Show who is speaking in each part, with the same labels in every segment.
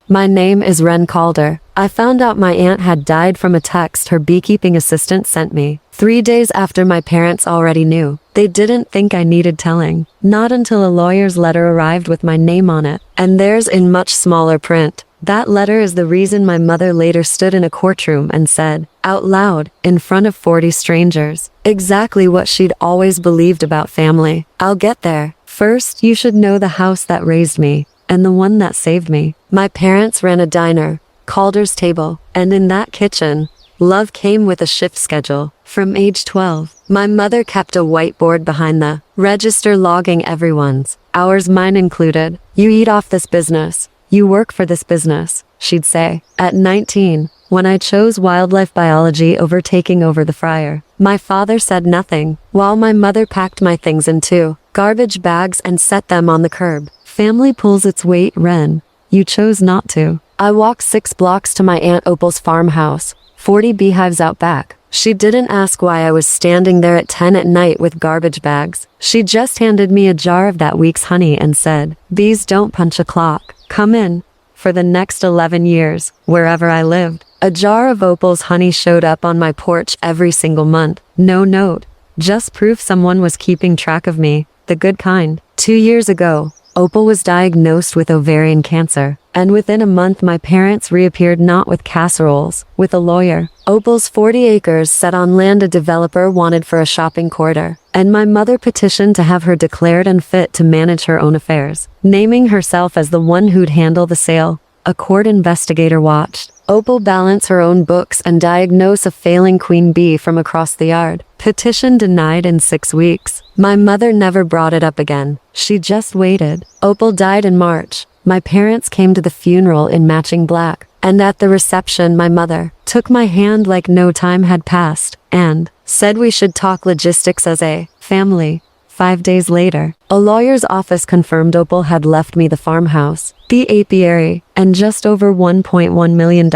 Speaker 1: My name is Ren Calder. I found out my aunt had died from a text her beekeeping assistant sent me 3 days after my parents already knew. They didn't think I needed telling. Not until a lawyer's letter arrived with my name on it, and theirs in much smaller print. That letter is the reason my mother later stood in a courtroom and said, out loud, in front of 40 strangers, exactly what she'd always believed about family. I'll get there. First, you should know the house that raised me, and the one that saved me. My parents ran a diner, Calder's Table, and in that kitchen, love came with a shift schedule. From age 12, my mother kept a whiteboard behind the register logging everyone's, ours mine included. You eat off this business. You work for this business, she'd say. At 19, when I chose wildlife biology over taking over the fryer, my father said nothing, while my mother packed my things in 2 garbage bags and set them on the curb. Family pulls its weight, Ren. You chose not to. I walked 6 blocks to my Aunt Opal's farmhouse, 40 beehives out back. She didn't ask why I was standing there at 10 at night with garbage bags. She just handed me a jar of that week's honey and said, bees don't punch a clock. Come in. For the next 11 years, wherever I lived, a jar of Opal's honey showed up on my porch every single month. No note. Just proof someone was keeping track of me, the good kind. 2 years ago, Opal was diagnosed with ovarian cancer, and within a month my parents reappeared not with casseroles, with a lawyer. Opal's 40 acres sat on land a developer wanted for a shopping quarter, and my mother petitioned to have her declared unfit to manage her own affairs, naming herself as the one who'd handle the sale. A court investigator watched Opal balance her own books and diagnose a failing queen bee from across the yard. Petition denied in 6 weeks. My mother never brought it up again. She just waited. Opal died in March. My parents came to the funeral in matching black, and at the reception my mother took my hand like no time had passed, and said we should talk logistics as a family. 5 days later, a lawyer's office confirmed Opal had left me the farmhouse, the apiary, and just over $1.1 million.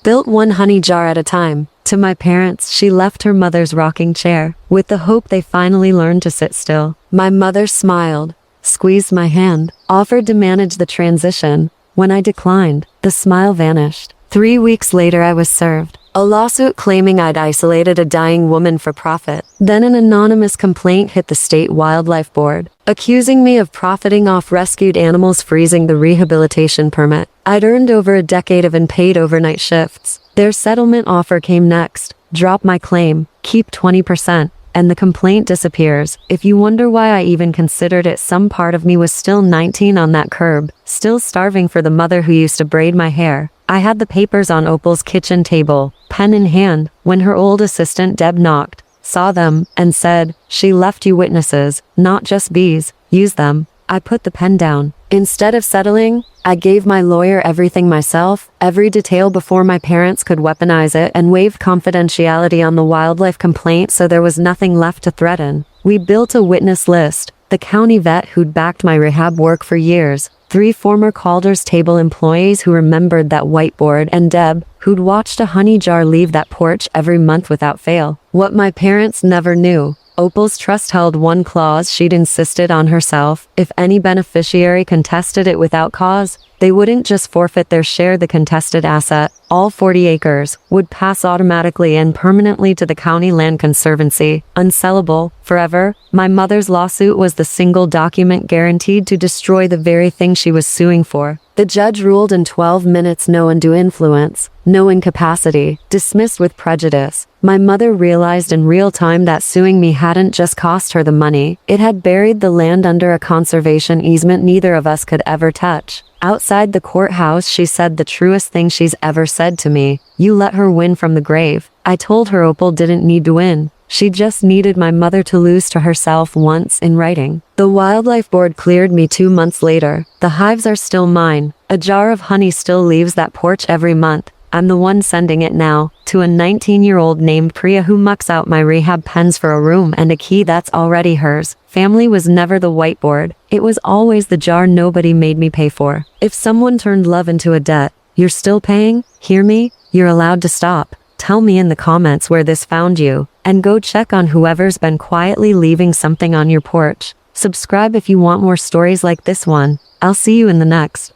Speaker 1: Built one honey jar at a time. To my parents, she left her mother's rocking chair, with the hope they finally learned to sit still. My mother smiled, squeezed my hand, offered to manage the transition. When I declined, the smile vanished. 3 weeks later I was served a lawsuit claiming I'd isolated a dying woman for profit. Then an anonymous complaint hit the state wildlife board, accusing me of profiting off rescued animals, freezing the rehabilitation permit. I'd earned over a decade of unpaid overnight shifts. Their settlement offer came next. Drop my claim, keep 20%, and the complaint disappears. If you wonder why I even considered it, some part of me was still 19 on that curb, still starving for the mother who used to braid my hair. I had the papers on Opal's kitchen table, pen in hand, when her old assistant Deb knocked, saw them, and said, she left you witnesses, not just bees, use them. I put the pen down. Instead of settling, I gave my lawyer everything myself, every detail before my parents could weaponize it, and waived confidentiality on the wildlife complaint so there was nothing left to threaten. We built a witness list, the county vet who'd backed my rehab work for years, 3 former Calder's Table employees who remembered that whiteboard, and Deb, who'd watched a honey jar leave that porch every month without fail. What my parents never knew, Opal's trust held one clause she'd insisted on herself. If any beneficiary contested it without cause, they wouldn't just forfeit their share, the contested asset, all 40 acres, would pass automatically and permanently to the County Land Conservancy, unsellable, forever. My mother's lawsuit was the single document guaranteed to destroy the very thing she was suing for. The judge ruled in 12 minutes, no undue influence, no incapacity, dismissed with prejudice. My mother realized in real time that suing me hadn't just cost her the money, it had buried the land under a conservation easement neither of us could ever touch. Outside the courthouse, she said the truest thing she's ever said to me. You let her win from the grave. I told her Opal didn't need to win. She just needed my mother to lose to herself once, in writing. The wildlife board cleared me 2 months later. The hives are still mine. A jar of honey still leaves that porch every month. I'm the one sending it now, to a 19-year-old named Priya who mucks out my rehab pens for a room and a key that's already hers. Family was never the whiteboard. It was always the jar nobody made me pay for. If someone turned love into a debt, you're still paying? Hear me? You're allowed to stop. Tell me in the comments where this found you, and go check on whoever's been quietly leaving something on your porch. Subscribe if you want more stories like this one. I'll see you in the next.